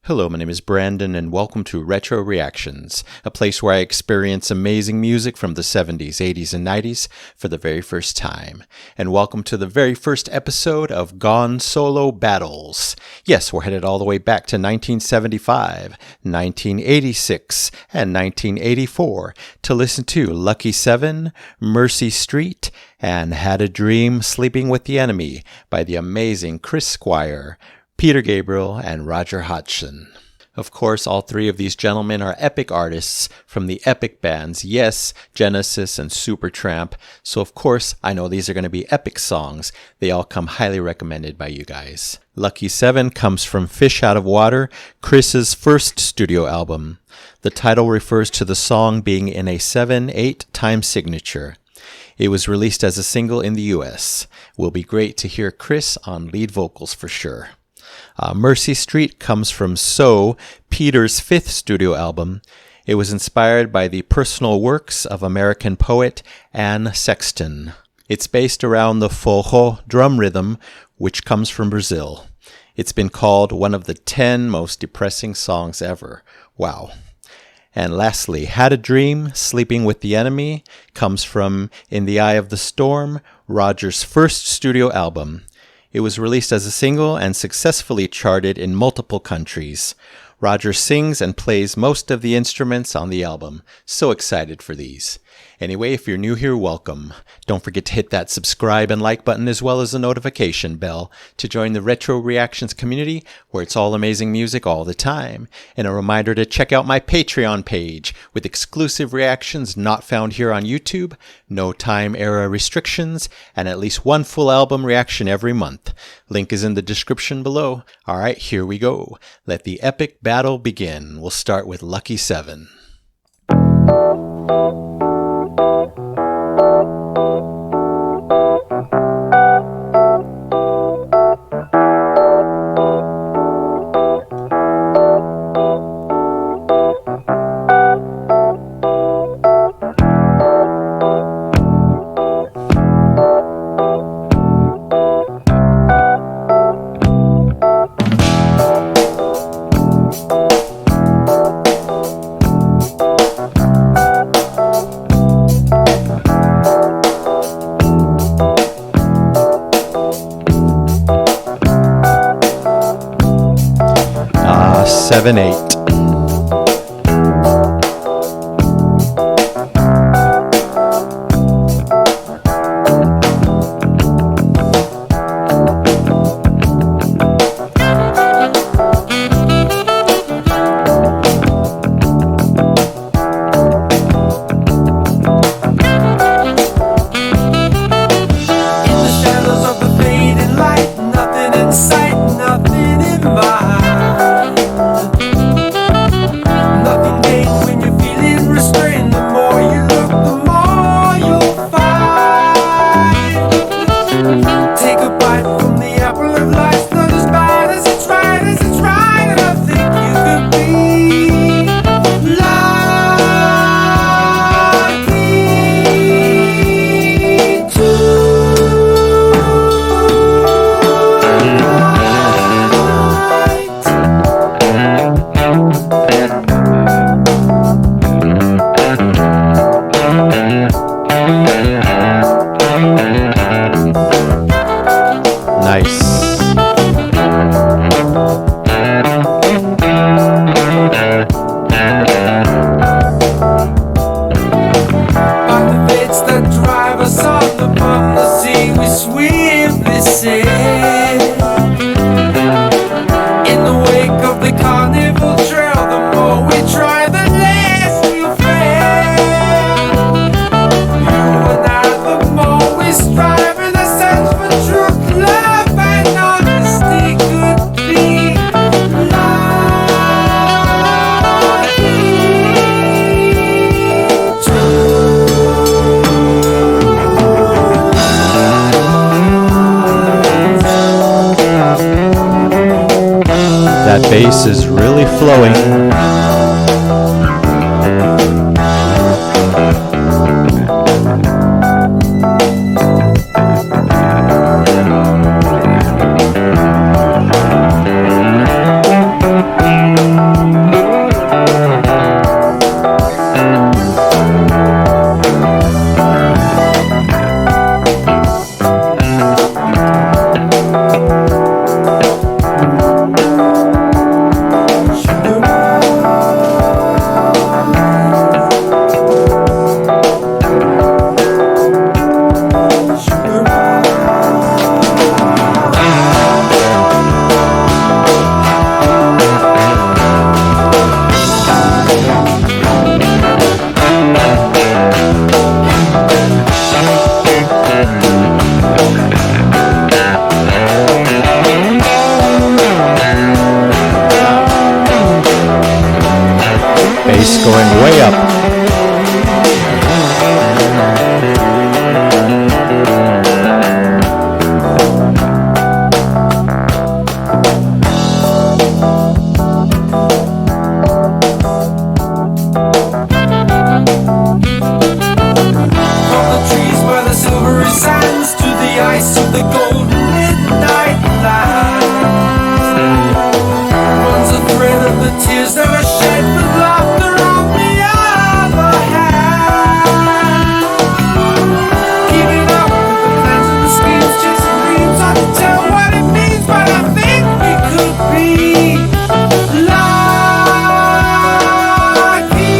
Hello, my name is Brandon, and welcome to Retro Reactions, a place where I experience amazing music from the 70s, 80s, and 90s for the very first time. And welcome to the very first episode of Gone Solo Battles. Yes, we're headed all the way back to 1975, 1986, and 1984 to listen to Lucky 7, Mercy Street, and Had a Dream Sleeping with the Enemy by the amazing Chris Squire, Peter Gabriel, and Roger Hodgson. Of course, all three of these gentlemen are epic artists from the epic bands Yes, Genesis, and Supertramp, so of course I know these are going to be epic songs. They all come highly recommended by you guys. Lucky 7 comes from Fish Out of Water, Chris's first studio album. The title refers to the song being in a 7/8 time signature. It was released as a single in the US. Will be great to hear Chris on lead vocals for sure. Mercy Street comes from So, Peter's fifth studio album. It was inspired by the personal works of American poet Anne Sexton. It's based around the forró drum rhythm, which comes from Brazil. It's been called one of the 10 most depressing songs ever. Wow. And lastly, Had a Dream, Sleeping with the Enemy, comes from In the Eye of the Storm, Roger's first studio album. It was released as a single and successfully charted in multiple countries. Roger sings and plays most of the instruments on the album. So excited for these. Anyway, if you're new here, welcome. Don't forget to hit that subscribe and like button as well as the notification bell to join the Retro Reactions community where it's all amazing music all the time. And a reminder to check out my Patreon page with exclusive reactions not found here on YouTube, no time era restrictions, and at least one full album reaction every month. Link is in the description below. Alright, here we go. Let the epic battle begin. We'll start with Lucky 7. Seven, 8. That bass is really flowing. the golden midnight light runs a thread of the tears that are shed with laughter on the other hand. Keeping up with the plans and the schemes, chasing dreams, hard to tell what it means, but I think we could be like each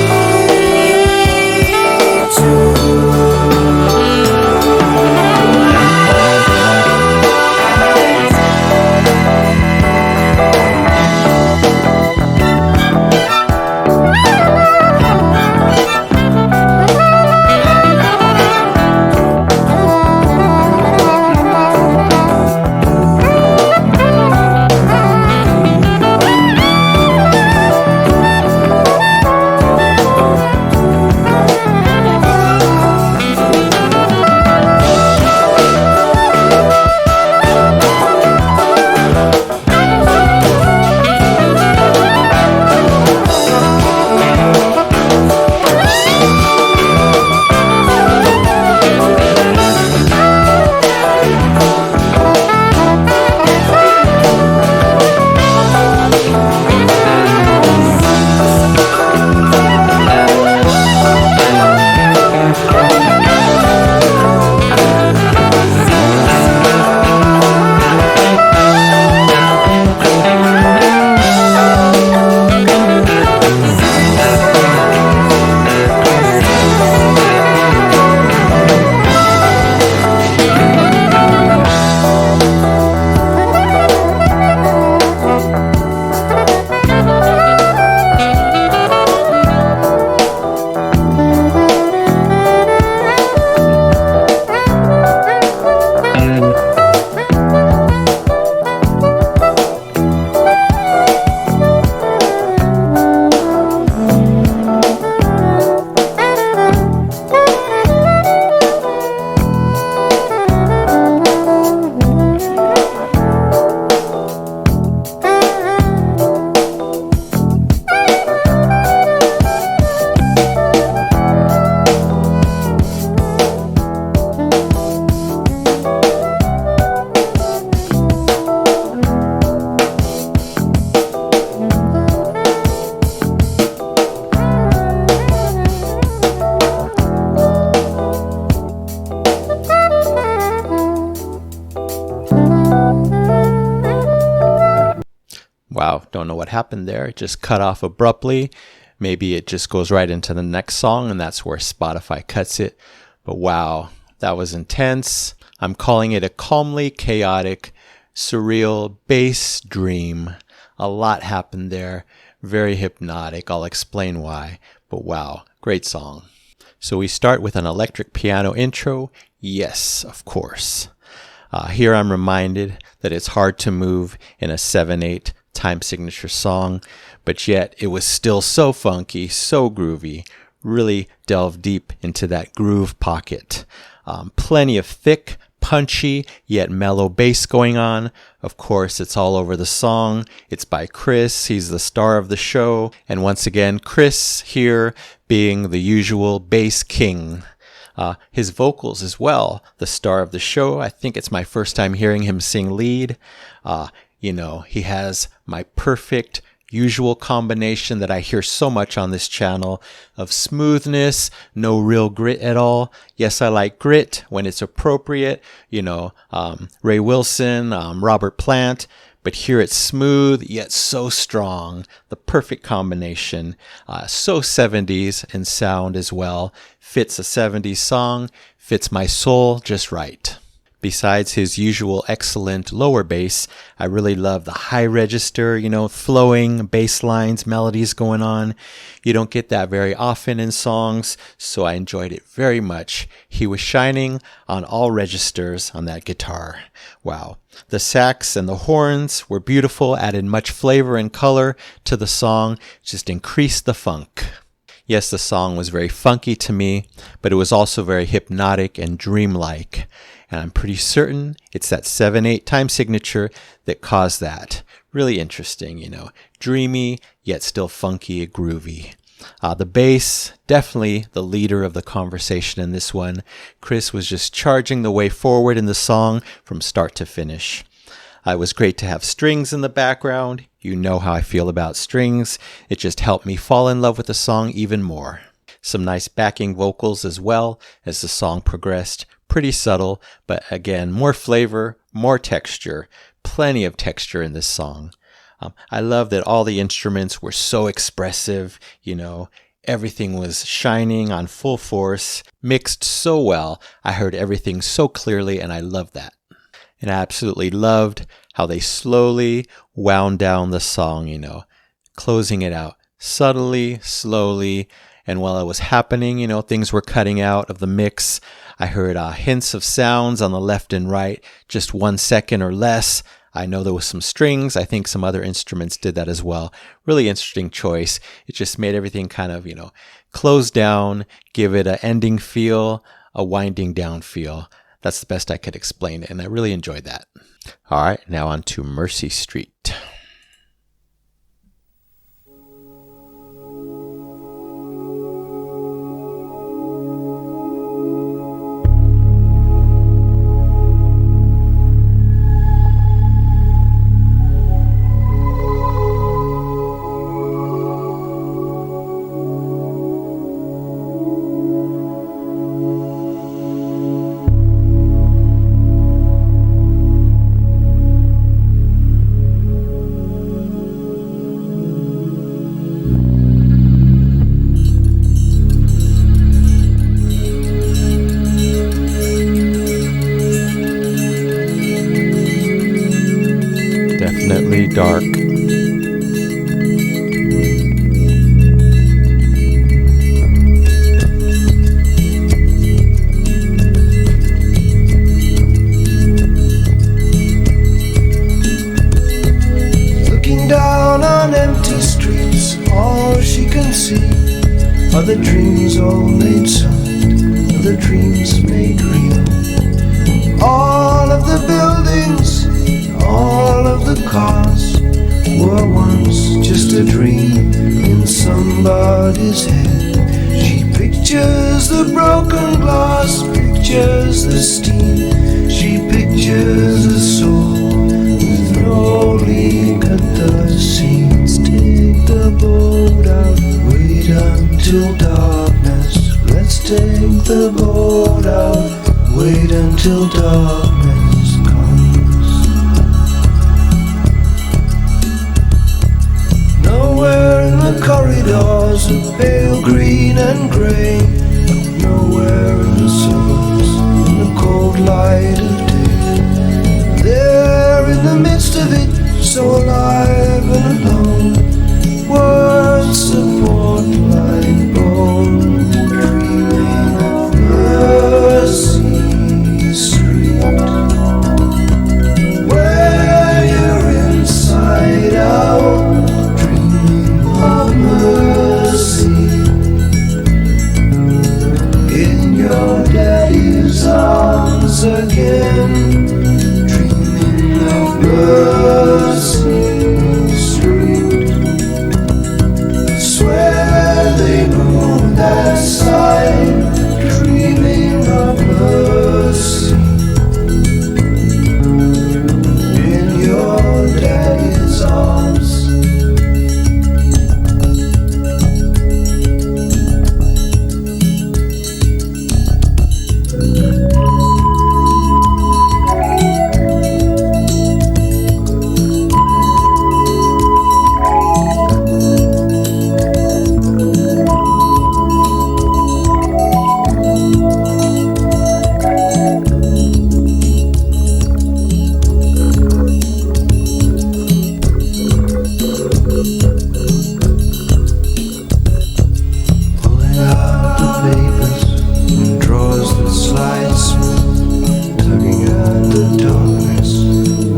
Wow, don't know what happened there. It just cut off abruptly. Maybe it just goes right into the next song, and that's where Spotify cuts it. But wow, that was intense. I'm calling it a calmly chaotic, surreal bass dream. A lot happened there. Very hypnotic. I'll explain why. But wow, great song. So we start with an electric piano intro. Yes, of course. Here I'm reminded that it's hard to move in a 7/8 time signature song, but yet it was still so funky, so groovy, really delved deep into that groove pocket. Plenty of thick, punchy, yet mellow bass going on. Of course, it's all over the song. It's by Chris. He's the star of the show. And once again, Chris here being the usual bass king. His vocals as well, the star of the show. I think it's my first time hearing him sing lead. He has my perfect usual combination that I hear so much on this channel of smoothness, no real grit at all. Yes, I like grit when it's appropriate. Ray Wilson, Robert Plant. But here it's smooth, yet so strong. The perfect combination. So 70s in sound as well. Fits a 70s song, fits my soul just right. Besides his usual excellent lower bass, I really love the high register, flowing bass lines, melodies going on. You don't get that very often in songs, so I enjoyed it very much. He was shining on all registers on that guitar. Wow. The sax and the horns were beautiful, added much flavor and color to the song, just increased the funk. Yes, the song was very funky to me, but it was also very hypnotic and dreamlike. And I'm pretty certain it's that 7/8 time signature that caused that. Really interesting, dreamy, yet still funky, groovy. The bass, definitely the leader of the conversation in this one. Chris was just charging the way forward in the song from start to finish. It was great to have strings in the background. You know how I feel about strings. It just helped me fall in love with the song even more. Some nice backing vocals as well as the song progressed. Pretty subtle, but again, more flavor, more texture. Plenty of texture in this song. I love that all the instruments were so expressive, everything was shining on full force, mixed so well. I heard everything so clearly, and I loved that. And I absolutely loved how they slowly wound down the song, closing it out subtly, slowly. And while it was happening, things were cutting out of the mix. I heard hints of sounds on the left and right, just 1 second or less. I know there was some strings. I think some other instruments did that as well. Really interesting choice. It just made everything kind of, close down, give it an ending feel, a winding down feel. That's the best I could explain it, and I really enjoyed that. All right, now on to Mercy Street. Definitely dark. Looking down on empty streets, all she can see are the dreams all made solid, are the dreams made real. All of the buildings, all of the cars were once just a dream in somebody's head. She pictures the broken glass, pictures the steam. She pictures a soul with no leak at the seams. Take the boat out, wait until darkness. Let's take the boat out, wait until darkness comes. Nowhere in the corridors of pale green and grey, nowhere in the suburbs in the cold light of day. There in the midst of it, so alive and alone, words support like bone, dreaming of Mercy Street, where you're inside out, dreaming of mercy in your daddy's arms again, dreaming of Mercy Street. Swear they moved that side, dreaming of mercy in your daddy's arms. Pulling out the papers and drawers that slide smooth, tugging at the darkness,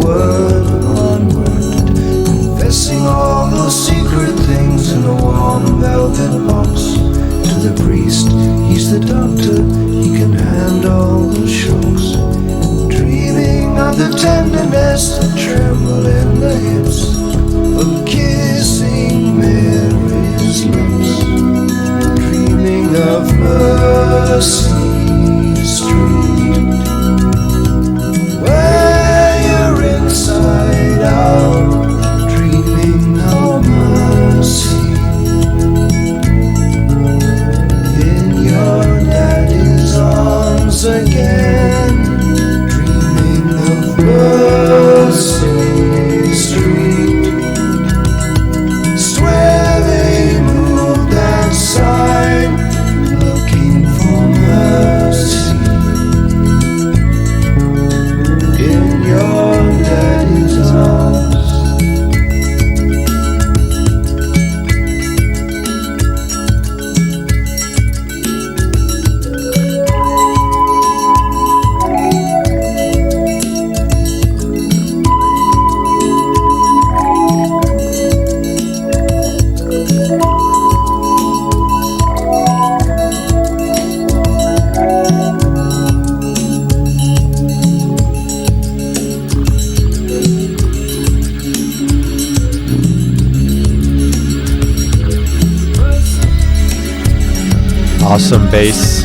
word on word, confessing all those secret things in a warm velvet box. To the priest, he's the doctor, he can handle the shocks. Dreaming of the tenderness that tremble in the hips of kissing Mary's lips. Mercy Street, where you're inside out, dreaming of mercy in your daddy's arms again, dreaming of Mercy Street. It's where they moved that sign, looking for mercy in your daddy's arms. Awesome bass.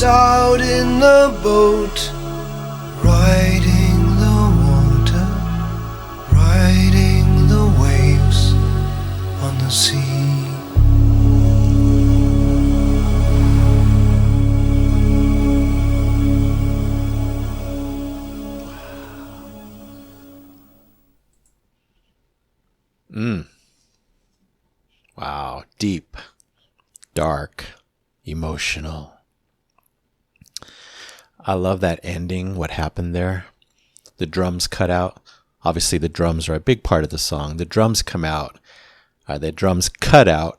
Out in the boat, riding the water, riding the waves on the sea. Wow, deep, dark, emotional. I love that ending, what happened there. The drums cut out. Obviously, the drums are a big part of the song. The drums come out, the drums cut out,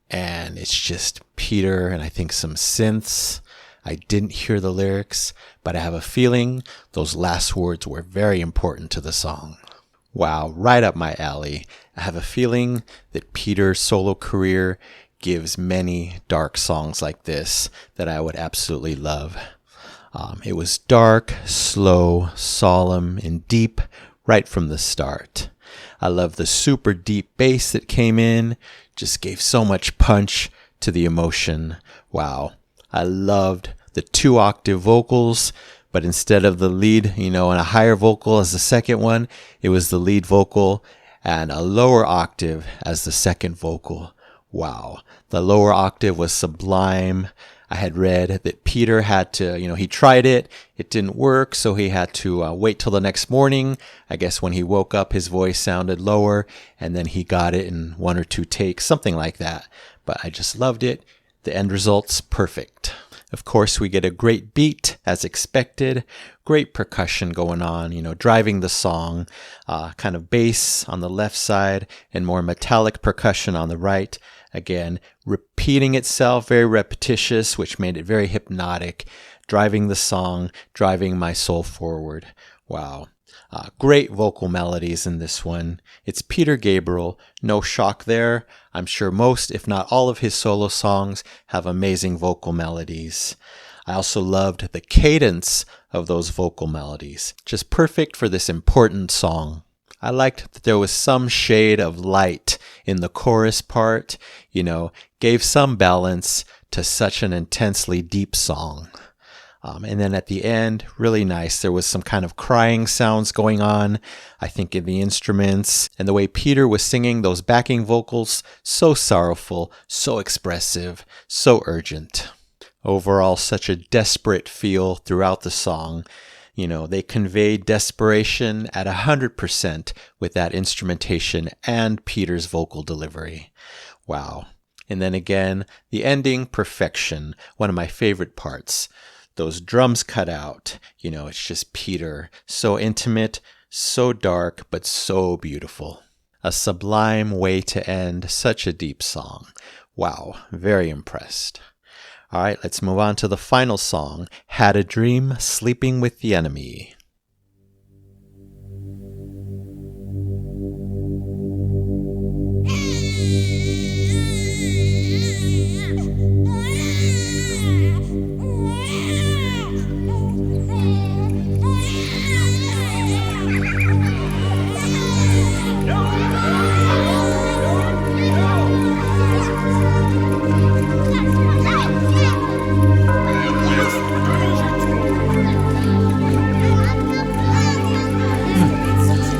and it's just Peter and I think some synths. I didn't hear the lyrics, but I have a feeling those last words were very important to the song. Wow, right up my alley. I have a feeling that Peter's solo career gives many dark songs like this that I would absolutely love. It was dark, slow, solemn, and deep right from the start. I love the super deep bass that came in, just gave so much punch to the emotion. Wow. I loved the 2-octave vocals, but instead of the lead, and a higher vocal as the second one, it was the lead vocal and a lower octave as the second vocal. Wow. The lower octave was sublime. I had read that Peter had to, he tried it didn't work, so he had to wait till the next morning. I guess when he woke up, his voice sounded lower, and then he got it in 1 or 2 takes, something like that. But I just loved it. The end result's perfect. Of course, we get a great beat, as expected, great percussion going on, driving the song, kind of bass on the left side, and more metallic percussion on the right. Again, repeating itself, very repetitious, which made it very hypnotic, driving the song, driving my soul forward. Wow. Great vocal melodies in this one. It's Peter Gabriel, no shock there. I'm sure most, if not all of his solo songs have amazing vocal melodies. I also loved the cadence of those vocal melodies, just perfect for this important song. I liked that there was some shade of light in the chorus part, gave some balance to such an intensely deep song. And then at the end, really nice. There was some kind of crying sounds going on, I think, in the instruments. And the way Peter was singing those backing vocals, so sorrowful, so expressive, so urgent. Overall, such a desperate feel throughout the song. They convey desperation at 100% with that instrumentation and Peter's vocal delivery. Wow. And then again, the ending, perfection, one of my favorite parts. Those drums cut out, it's just Peter, so intimate, so dark, but so beautiful. A sublime way to end such a deep song. Wow, very impressed. All right, let's move on to the final song, Had a Dream, Sleeping with the Enemy.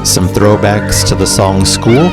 Some throwbacks to the song School.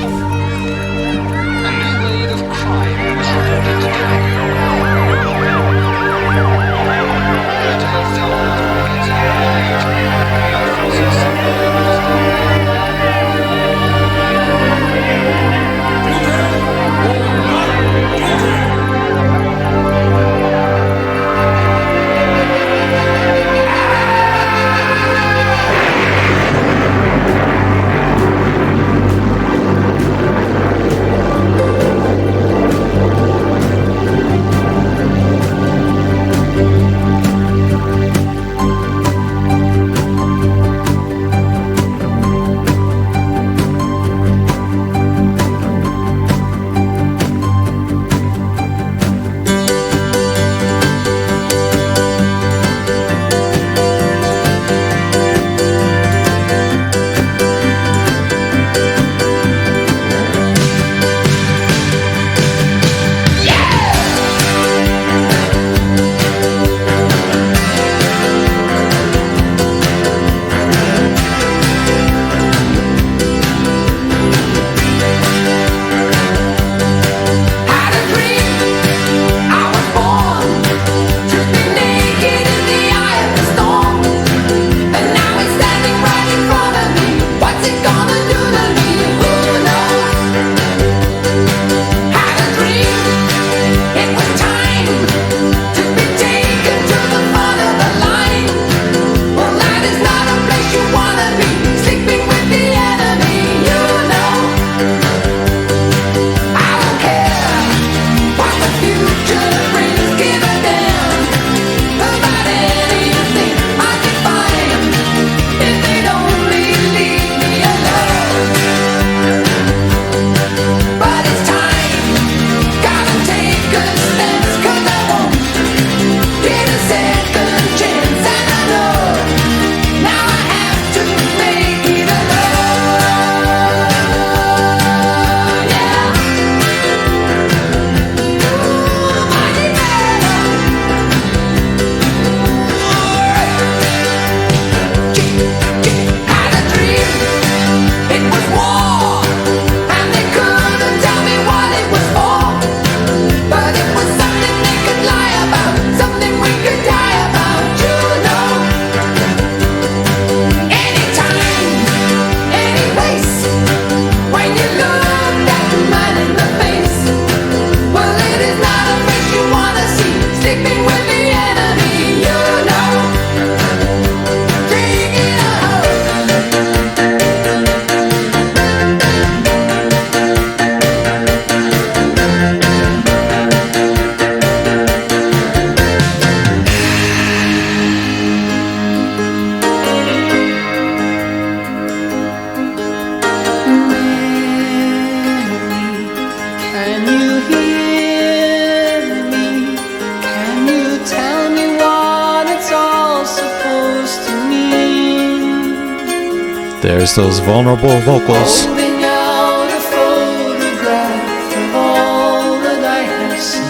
There's those vulnerable vocals. Holding out a photograph of all that I have seen.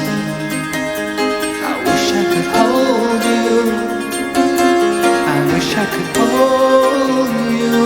I wish I could hold you. I wish I could hold you.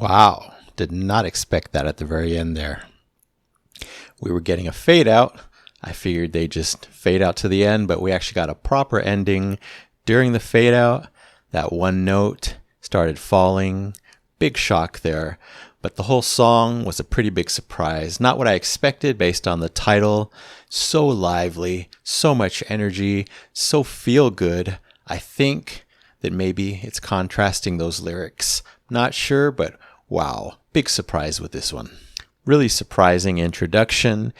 Wow, did not expect that at the very end there. We were getting a fade out. I figured they just fade out to the end, but we actually got a proper ending during the fade out. That one note started falling. Big shock there. But the whole song was a pretty big surprise. Not what I expected based on the title. So lively, so much energy, so feel good. I think that maybe it's contrasting those lyrics. Not sure, but wow, big surprise with this one. Really surprising introduction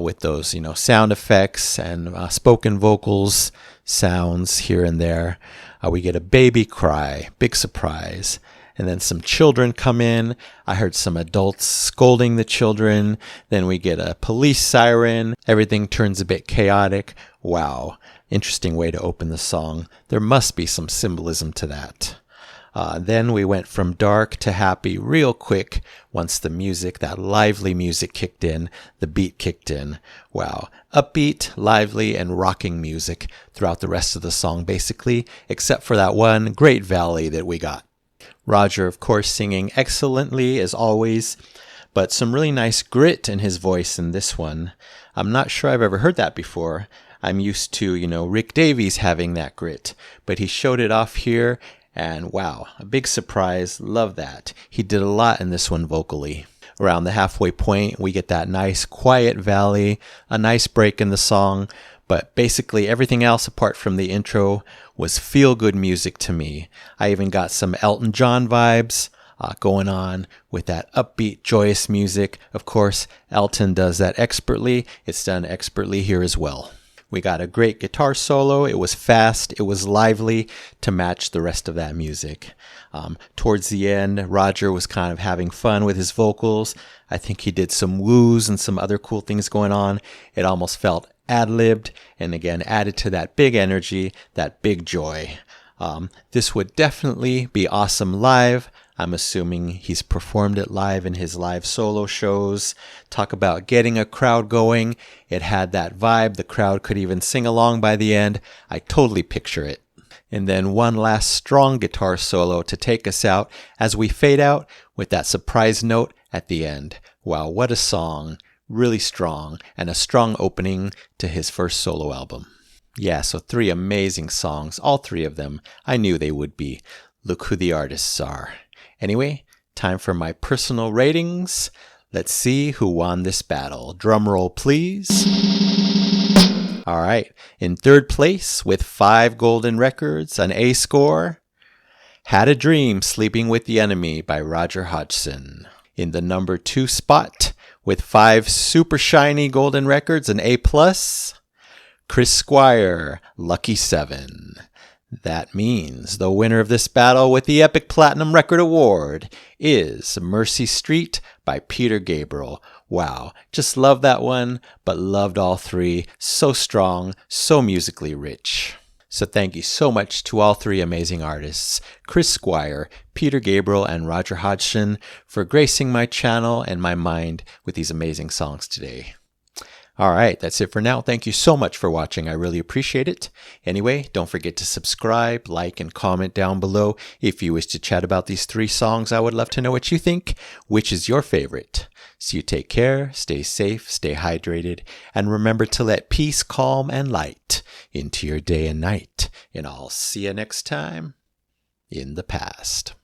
with those, sound effects and spoken vocals, sounds here and there. We get a baby cry, big surprise. And then some children come in. I heard some adults scolding the children. Then we get a police siren. Everything turns a bit chaotic. Wow. Interesting way to open the song. There must be some symbolism to that. Then we went from dark to happy real quick once the music, that lively music kicked in, the beat kicked in. Wow. Upbeat, lively, and rocking music throughout the rest of the song basically, except for that one great valley that we got. Roger, of course, singing excellently as always, but some really nice grit in his voice in this one. I'm not sure I've ever heard that before. I'm used to, Rick Davies having that grit, but he showed it off here, and wow, a big surprise. Love that. He did a lot in this one vocally. Around the halfway point, we get that nice quiet valley, a nice break in the song, but basically everything else apart from the intro was feel-good music to me. I even got some Elton John vibes going on with that upbeat, joyous music. Of course, Elton does that expertly. It's done expertly here as well. We got a great guitar solo. It was fast. It was lively to match the rest of that music. Towards the end, Roger was kind of having fun with his vocals. I think he did some woos and some other cool things going on. It almost felt ad-libbed and again added to that big energy, that big joy. This would definitely be awesome live. I'm assuming he's performed it live in his live solo shows. Talk about getting a crowd going. It had that vibe. The crowd could even sing along by the end. I totally picture it. And then one last strong guitar solo to take us out as we fade out with that surprise note at the end. Wow, what a song. Really strong, and a strong opening to his first solo album. Yeah, so 3 amazing songs, all 3 of them. I knew they would be. Look who the artists are. Anyway, time for my personal ratings. Let's see who won this battle. Drum roll, please. All right, in 3rd place with 5 golden records, an A score, Had a Dream, Sleeping with the Enemy by Roger Hodgson. In the number 2 spot, with 5 super shiny golden records, an A+, Chris Squire, Lucky 7. That means the winner of this battle with the Epic Platinum Record Award is Mercy Street by Peter Gabriel. Wow, just love that one, but loved all 3. So strong, so musically rich. So thank you so much to all 3 amazing artists, Chris Squire, Peter Gabriel, and Roger Hodgson, for gracing my channel and my mind with these amazing songs today. All right, that's it for now. Thank you so much for watching. I really appreciate it. Anyway, don't forget to subscribe, like, and comment down below. If you wish to chat about these 3 songs, I would love to know what you think. Which is your favorite? So you take care, stay safe, stay hydrated, and remember to let peace, calm, and light into your day and night. And I'll see you next time in the past.